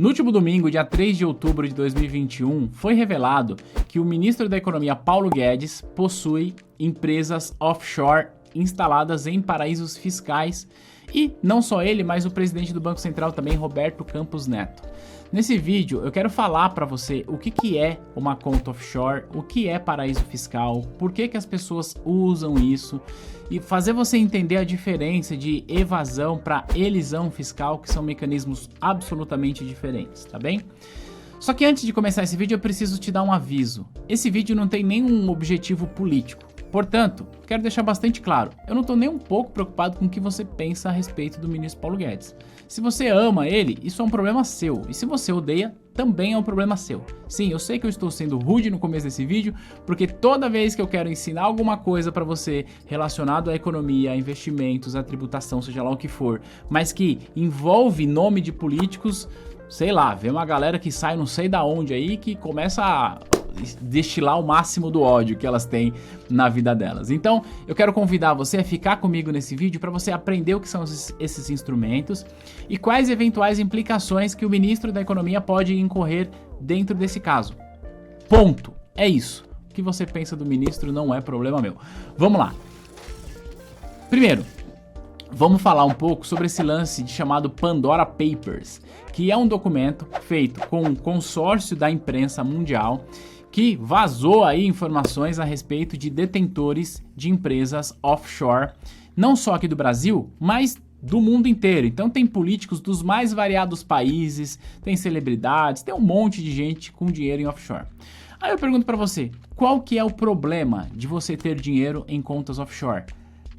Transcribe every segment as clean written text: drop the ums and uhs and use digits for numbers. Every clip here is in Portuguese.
No último domingo, dia 3 de outubro de 2021, foi revelado que o ministro da Economia, Paulo Guedes, possui empresas offshore instaladas em paraísos fiscais e não só ele, mas o presidente do Banco Central também, Roberto Campos Neto. Nesse vídeo eu quero falar para você o que é uma conta offshore, o que é paraíso fiscal, por que as pessoas usam isso e fazer você entender a diferença de evasão para elisão fiscal, que são mecanismos absolutamente diferentes, tá bem? Só que antes de começar esse vídeo eu preciso te dar um aviso. Esse vídeo não tem nenhum objetivo político. Portanto, quero deixar bastante claro, eu não estou nem um pouco preocupado com o que você pensa a respeito do ministro Paulo Guedes. Se você ama ele, isso é um problema seu, e se você odeia, também é um problema seu. Sim, eu sei que eu estou sendo rude no começo desse vídeo, porque toda vez que eu quero ensinar alguma coisa para você relacionado à economia, a investimentos, à tributação, seja lá o que for, mas que envolve nome de políticos, sei lá, vê uma galera que sai não sei da onde aí, que começa a destilar o máximo do ódio que elas têm na vida delas. Então, eu quero convidar você a ficar comigo nesse vídeo para você aprender o que são esses instrumentos e quais eventuais implicações que o ministro da Economia pode incorrer dentro desse caso. Ponto. É isso. O que você pensa do ministro não é problema meu. Vamos lá. Primeiro, vamos falar um pouco sobre esse lance chamado Pandora Papers, que é um documento feito com um consórcio da imprensa mundial que vazou aí informações a respeito de detentores de empresas offshore, não só aqui do Brasil, mas do mundo inteiro. Então tem políticos dos mais variados países, tem celebridades, tem um monte de gente com dinheiro em offshore. Aí eu pergunto para você, qual que é o problema de você ter dinheiro em contas offshore?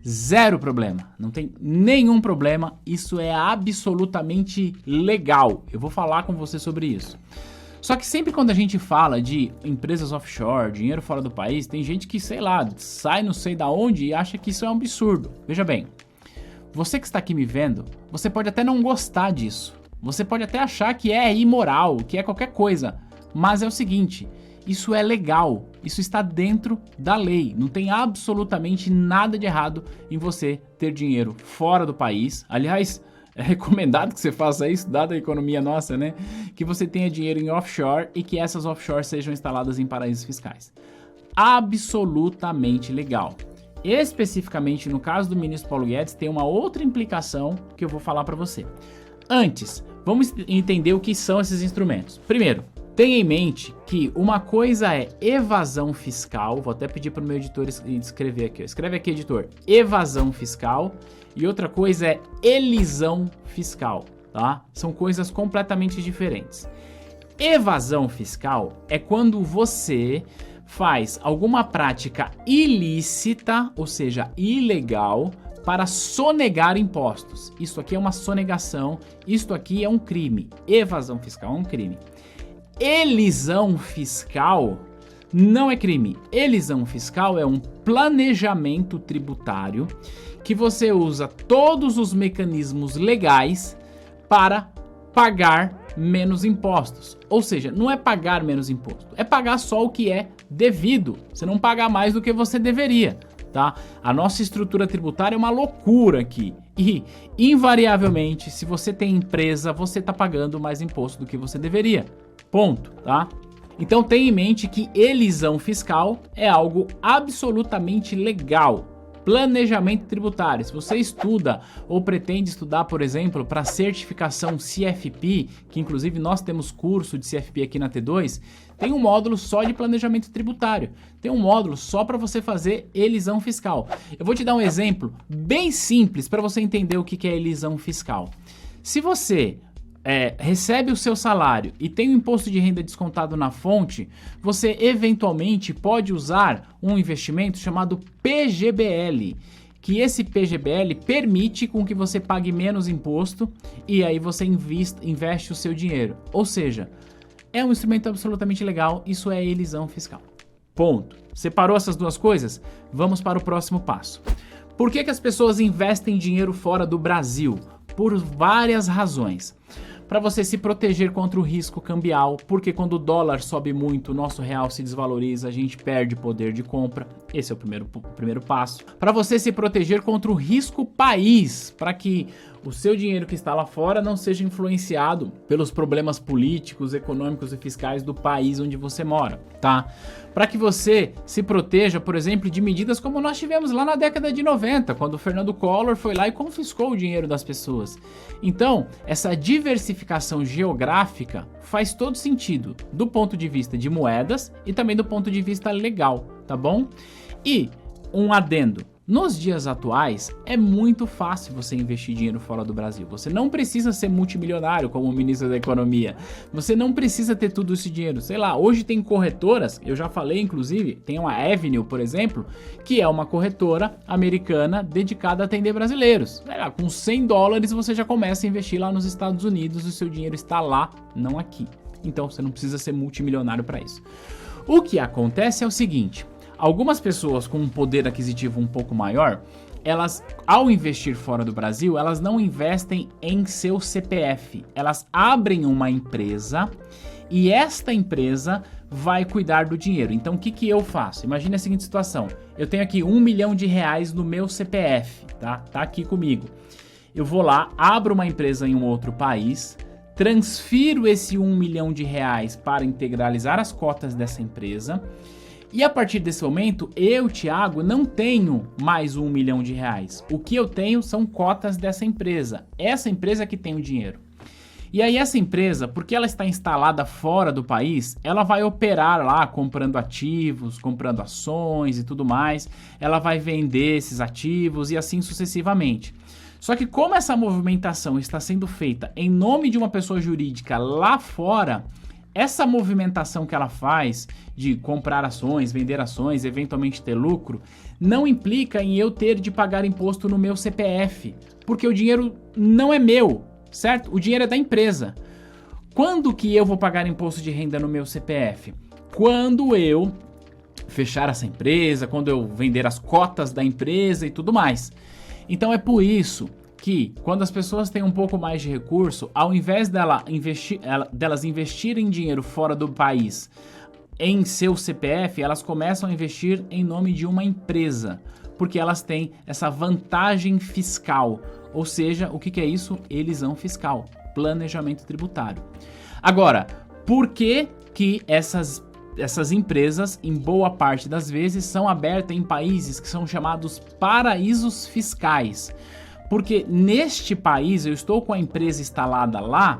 Zero problema, não tem nenhum problema, isso é absolutamente legal. Eu vou falar com você sobre isso. Só que sempre quando a gente fala de empresas offshore, dinheiro fora do país, tem gente que, sei lá, sai não sei da onde e acha que isso é um absurdo. Veja bem, você que está aqui me vendo, você pode até não gostar disso. Você pode até achar que é imoral, que é qualquer coisa. Mas é o seguinte, isso é legal, isso está dentro da lei. Não tem absolutamente nada de errado em você ter dinheiro fora do país. Aliás, é recomendado que você faça isso, dada a economia nossa, né? Que você tenha dinheiro em offshore e que essas offshore sejam instaladas em paraísos fiscais. Absolutamente legal. Especificamente no caso do ministro Paulo Guedes, tem uma outra implicação que eu vou falar para você. Antes, vamos entender o que são esses instrumentos. Primeiro, tenha em mente que uma coisa é evasão fiscal, vou até pedir para o meu editor escrever aqui, escreve aqui, editor, evasão fiscal, e outra coisa é elisão fiscal, tá? São coisas completamente diferentes. Evasão fiscal é quando você faz alguma prática ilícita, ou seja, ilegal, para sonegar impostos. Isso aqui é uma sonegação, isto aqui é um crime. Evasão fiscal é um crime. Elisão fiscal não é crime. Elisão fiscal é um planejamento tributário que você usa todos os mecanismos legais para pagar menos impostos. Ou seja, não é pagar menos imposto, é pagar só o que é devido. Você não pagar mais do que você deveria, tá? A nossa estrutura tributária é uma loucura aqui. E, invariavelmente, se você tem empresa, você está pagando mais imposto do que você deveria. Ponto, tá? Então tenha em mente que elisão fiscal é algo absolutamente legal. Planejamento tributário. Se você estuda ou pretende estudar, por exemplo, para certificação CFP, que inclusive nós temos curso de CFP aqui na T2, tem um módulo só de planejamento tributário. Tem um módulo só para você fazer elisão fiscal. Eu vou te dar um exemplo bem simples para você entender o que é elisão fiscal. Se você recebe o seu salário e tem o imposto de renda descontado na fonte, você eventualmente pode usar um investimento chamado PGBL, que esse PGBL permite com que você pague menos imposto e aí você investe o seu dinheiro. Ou seja, é um instrumento absolutamente legal, isso é elisão fiscal. Ponto. Separou essas duas coisas? Vamos para o próximo passo. Por que as pessoas investem dinheiro fora do Brasil? Por várias razões. Para você se proteger contra o risco cambial, porque quando o dólar sobe muito, o nosso real se desvaloriza, a gente perde poder de compra. Esse é o primeiro passo. Para você se proteger contra o risco país, para que o seu dinheiro que está lá fora não seja influenciado pelos problemas políticos, econômicos e fiscais do país onde você mora, tá? Para que você se proteja, por exemplo, de medidas como nós tivemos lá na década de 90, quando o Fernando Collor foi lá e confiscou o dinheiro das pessoas. Então, essa diversificação geográfica faz todo sentido, do ponto de vista de moedas e também do ponto de vista legal, tá bom? E um adendo. Nos dias atuais, é muito fácil você investir dinheiro fora do Brasil. Você não precisa ser multimilionário como o ministro da Economia. Você não precisa ter tudo esse dinheiro. Sei lá, hoje tem corretoras, eu já falei inclusive, tem uma Avenue, por exemplo, que é uma corretora americana dedicada a atender brasileiros. Com $100 você já começa a investir lá nos Estados Unidos, o seu dinheiro está lá, não aqui. Então você não precisa ser multimilionário para isso. O que acontece é o seguinte... Algumas pessoas com um poder aquisitivo um pouco maior, elas, ao investir fora do Brasil, elas não investem em seu CPF. Elas abrem uma empresa e esta empresa vai cuidar do dinheiro. Então, o que eu faço? Imagine a seguinte situação. Eu tenho aqui R$1 milhão no meu CPF, tá? Tá aqui comigo. Eu vou lá, abro uma empresa em um outro país, transfiro esse R$1 milhão para integralizar as cotas dessa empresa. E a partir desse momento, eu, Thiago, não tenho mais R$1 milhão. O que eu tenho são cotas dessa empresa. Essa empresa que tem o dinheiro. E aí essa empresa, porque ela está instalada fora do país, ela vai operar lá comprando ativos, comprando ações e tudo mais. Ela vai vender esses ativos e assim sucessivamente. Só que como essa movimentação está sendo feita em nome de uma pessoa jurídica lá fora... Essa movimentação que ela faz de comprar ações, vender ações, eventualmente ter lucro, não implica em eu ter de pagar imposto no meu CPF, porque o dinheiro não é meu, certo? O dinheiro é da empresa. Quando que eu vou pagar imposto de renda no meu CPF? Quando eu fechar essa empresa, quando eu vender as cotas da empresa e tudo mais. Então é por isso que quando as pessoas têm um pouco mais de recurso, ao invés delas investirem dinheiro fora do país em seu CPF, elas começam a investir em nome de uma empresa, porque elas têm essa vantagem fiscal. Ou seja, o que é isso? Elisão fiscal, planejamento tributário. Agora, por que essas empresas, em boa parte das vezes, são abertas em países que são chamados paraísos fiscais? Porque neste país, eu estou com a empresa instalada lá,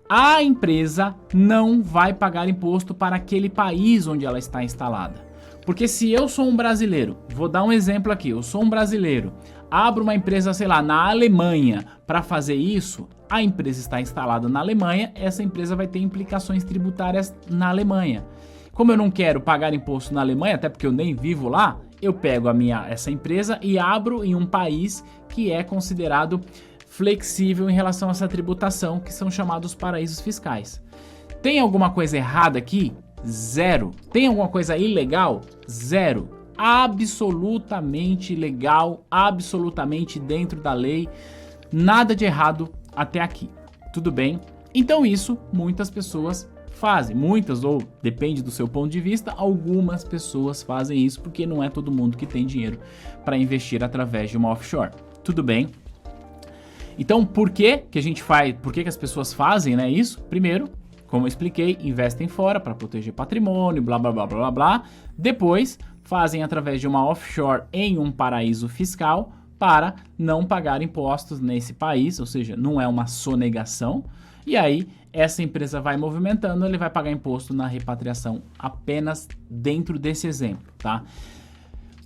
a empresa não vai pagar imposto para aquele país onde ela está instalada. Porque se eu sou um brasileiro, vou dar um exemplo aqui, eu sou um brasileiro, abro uma empresa, sei lá, na Alemanha para fazer isso, a empresa está instalada na Alemanha, essa empresa vai ter implicações tributárias na Alemanha. Como eu não quero pagar imposto na Alemanha, até porque eu nem vivo lá, eu pego essa empresa e abro em um país que é considerado flexível em relação a essa tributação, que são chamados paraísos fiscais. Tem alguma coisa errada aqui? Zero. Tem alguma coisa ilegal? Zero. Absolutamente legal, absolutamente dentro da lei, nada de errado até aqui. Tudo bem? Então isso muitas pessoas fazem, muitas ou depende do seu ponto de vista, algumas pessoas fazem isso porque não é todo mundo que tem dinheiro para investir através de uma offshore. Tudo bem? Então, por que a gente faz, por que as pessoas fazem, né, isso? Primeiro, como eu expliquei, investem fora para proteger patrimônio, blá blá blá blá blá. Depois, fazem através de uma offshore em um paraíso fiscal para não pagar impostos nesse país, ou seja, não é uma sonegação. E aí, essa empresa vai movimentando, ele vai pagar imposto na repatriação apenas dentro desse exemplo, tá?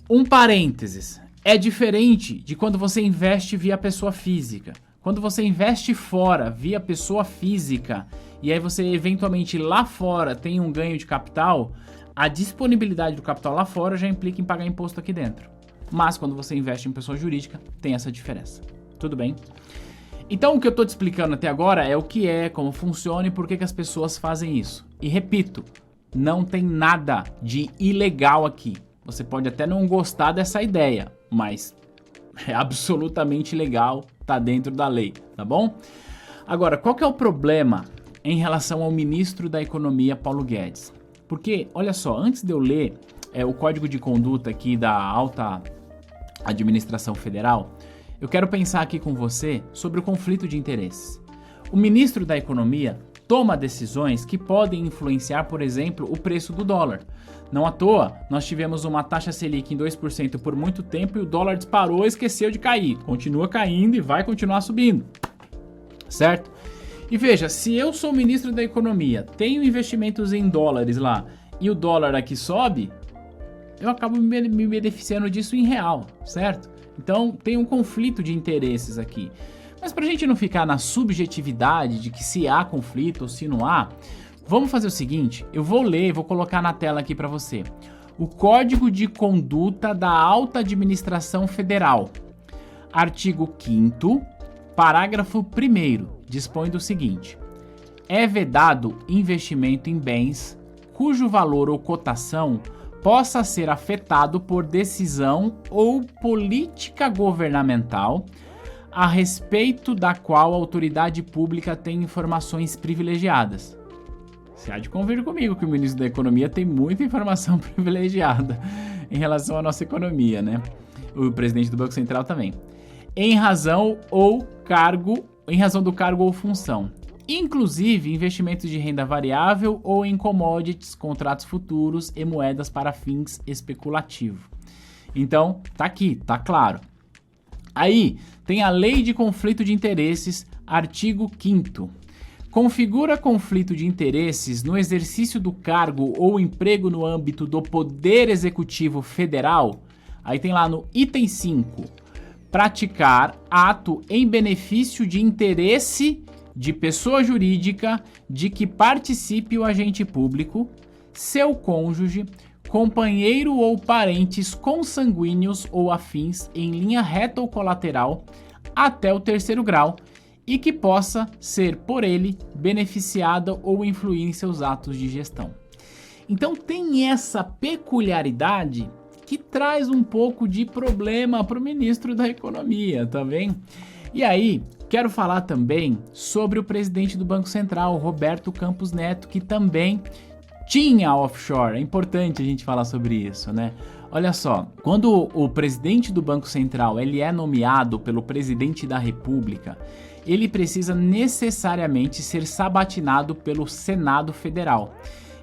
Um parênteses, é diferente de quando você investe via pessoa física. Quando você investe fora via pessoa física e aí você eventualmente lá fora tem um ganho de capital, a disponibilidade do capital lá fora já implica em pagar imposto aqui dentro. Mas quando você investe em pessoa jurídica, tem essa diferença. Tudo bem? Então o que eu estou te explicando até agora é o que é, como funciona e por que as pessoas fazem isso. E repito, não tem nada de ilegal aqui. Você pode até não gostar dessa ideia, mas é absolutamente legal, tá dentro da lei, tá bom? Agora, qual que é o problema em relação ao ministro da Economia, Paulo Guedes? Porque, olha só, antes de eu ler o código de conduta aqui da alta administração federal, eu quero pensar aqui com você sobre o conflito de interesses. O ministro da Economia toma decisões que podem influenciar, por exemplo, o preço do dólar. Não à toa, nós tivemos uma taxa Selic em 2% por muito tempo e o dólar disparou e esqueceu de cair. Continua caindo e vai continuar subindo, certo? E veja, se eu sou ministro da Economia, tenho investimentos em dólares lá e o dólar aqui sobe, eu acabo me beneficiando disso em real, certo? Então tem um conflito de interesses aqui. Mas para a gente não ficar na subjetividade de que se há conflito ou se não há, vamos fazer o seguinte, eu vou ler, vou colocar na tela aqui para você. O Código de Conduta da Alta Administração Federal, artigo 5º, parágrafo 1º, dispõe do seguinte: é vedado investimento em bens cujo valor ou cotação possa ser afetado por decisão ou política governamental a respeito da qual a autoridade pública tem informações privilegiadas. Você há de convir comigo que o ministro da Economia tem muita informação privilegiada em relação à nossa economia, né? O presidente do Banco Central também. Em razão do cargo ou função. Inclusive investimentos de renda variável ou em commodities, contratos futuros e moedas para fins especulativos. Então, tá aqui, tá claro. Aí, tem a Lei de Conflito de Interesses, artigo 5º. Configura conflito de interesses no exercício do cargo ou emprego no âmbito do Poder Executivo Federal. Aí tem lá no item 5, praticar ato em benefício de interesse de pessoa jurídica de que participe o agente público, seu cônjuge, companheiro ou parentes consanguíneos ou afins em linha reta ou colateral até o 3º grau e que possa ser por ele beneficiada ou influir em seus atos de gestão. Então tem essa peculiaridade que traz um pouco de problema para o ministro da Economia, tá bem? E aí, quero falar também sobre o presidente do Banco Central, Roberto Campos Neto, que também tinha offshore. É importante a gente falar sobre isso, né? Olha só, quando o presidente do Banco Central ele é nomeado pelo presidente da República, ele precisa necessariamente ser sabatinado pelo Senado Federal.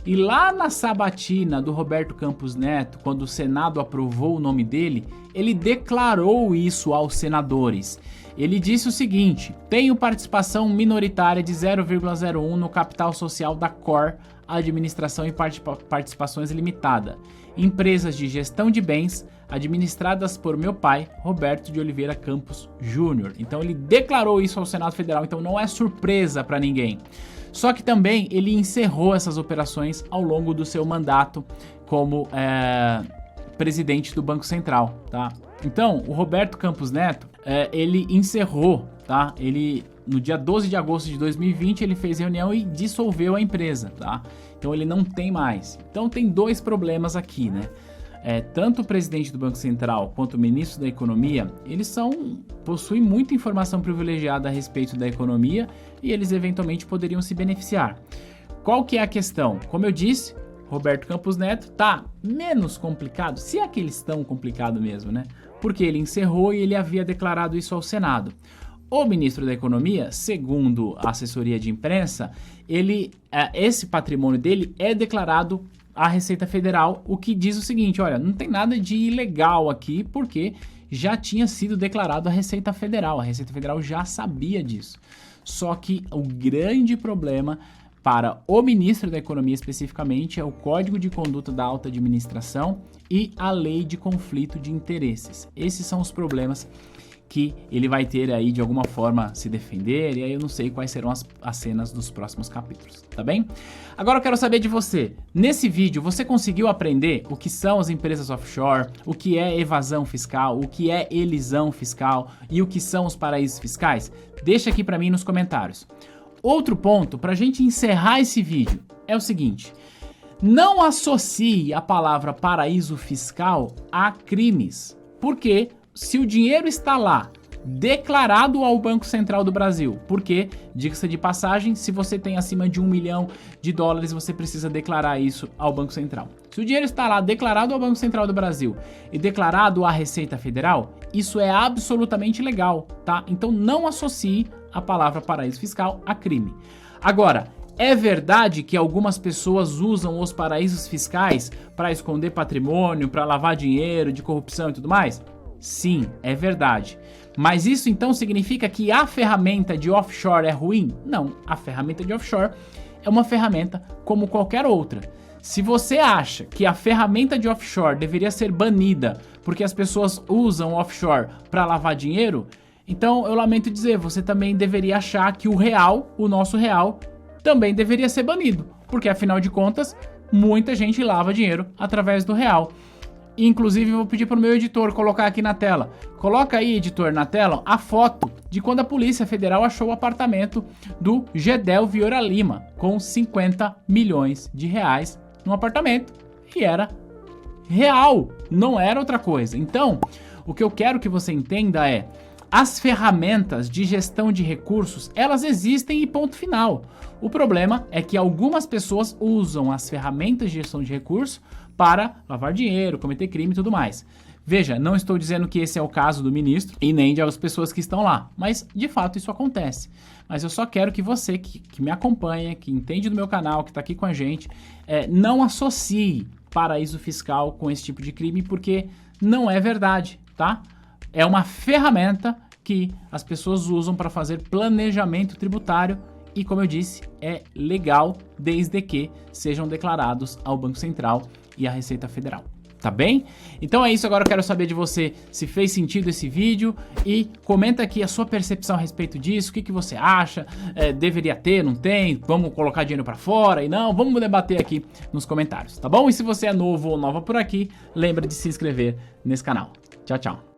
E lá na sabatina do Roberto Campos Neto, quando o Senado aprovou o nome dele, ele declarou isso aos senadores. Ele disse o seguinte: tenho participação minoritária de 0,01 no capital social da COR, Administração e Participações Limitada, empresas de gestão de bens administradas por meu pai, Roberto de Oliveira Campos Júnior. Então ele declarou isso ao Senado Federal, então não é surpresa para ninguém. Só que também ele encerrou essas operações ao longo do seu mandato como presidente do Banco Central, tá? Então, o Roberto Campos Neto, ele encerrou, tá? Ele, no dia 12 de agosto de 2020, ele fez reunião e dissolveu a empresa, tá? Então, ele não tem mais. Então, tem dois problemas aqui, né? Tanto o presidente do Banco Central quanto o ministro da Economia, eles possuem muita informação privilegiada a respeito da economia e eles eventualmente poderiam se beneficiar. Qual que é a questão? Como eu disse, Roberto Campos Neto tá menos complicado, se é que eles estão complicado mesmo, né? Porque ele encerrou e ele havia declarado isso ao Senado. O ministro da Economia, segundo a assessoria de imprensa, esse patrimônio dele é declarado à Receita Federal, o que diz o seguinte: olha, não tem nada de ilegal aqui, porque já tinha sido declarado à Receita Federal. A Receita Federal já sabia disso. Só que o grande problema para o ministro da Economia especificamente é o Código de Conduta da Alta Administração e a Lei de Conflito de Interesses. Esses são os problemas que ele vai ter aí de alguma forma se defender, e aí eu não sei quais serão as cenas dos próximos capítulos, tá bem? Agora eu quero saber de você. Nesse vídeo, você conseguiu aprender o que são as empresas offshore, o que é evasão fiscal, o que é elisão fiscal e o que são os paraísos fiscais? Deixa aqui pra mim nos comentários. Outro ponto, pra gente encerrar esse vídeo, é o seguinte: não associe a palavra paraíso fiscal a crimes, porque se o dinheiro está lá declarado ao Banco Central do Brasil. Porque, diga-se de passagem, se você tem acima de $1 milhão, você precisa declarar isso ao Banco Central. Se o dinheiro está lá declarado ao Banco Central do Brasil e declarado à Receita Federal, isso é absolutamente legal, tá? Então não associe a palavra paraíso fiscal a crime. Agora, é verdade que algumas pessoas usam os paraísos fiscais para esconder patrimônio, para lavar dinheiro, de corrupção e tudo mais? Sim, é verdade. Mas isso então significa que a ferramenta de offshore é ruim? Não, a ferramenta de offshore é uma ferramenta como qualquer outra. Se você acha que a ferramenta de offshore deveria ser banida porque as pessoas usam offshore para lavar dinheiro, então eu lamento dizer, você também deveria achar que o real, o nosso real, também deveria ser banido, porque afinal de contas, muita gente lava dinheiro através do real. Inclusive, eu vou pedir para o meu editor colocar aqui na tela. Coloca aí, editor, na tela, a foto de quando a Polícia Federal achou o apartamento do Gedel Vieira Lima, com 50 milhões de reais no apartamento, e era real, não era outra coisa. Então, o que eu quero que você entenda é, as ferramentas de gestão de recursos, elas existem e ponto final. O problema é que algumas pessoas usam as ferramentas de gestão de recursos para lavar dinheiro, cometer crime e tudo mais. Veja, não estou dizendo que esse é o caso do ministro e nem das pessoas que estão lá, mas de fato isso acontece. Mas eu só quero que você que me acompanha, que entende do meu canal, que está aqui com a gente, não associe paraíso fiscal com esse tipo de crime, porque não é verdade, tá? É uma ferramenta que as pessoas usam para fazer planejamento tributário e, como eu disse, é legal desde que sejam declarados ao Banco Central e à Receita Federal. Tá bem? Então é isso, agora eu quero saber de você se fez sentido esse vídeo e comenta aqui a sua percepção a respeito disso, o que você acha, deveria ter, não tem, vamos colocar dinheiro para fora e não, vamos debater aqui nos comentários, tá bom? E se você é novo ou nova por aqui, lembra de se inscrever nesse canal. Tchau, tchau.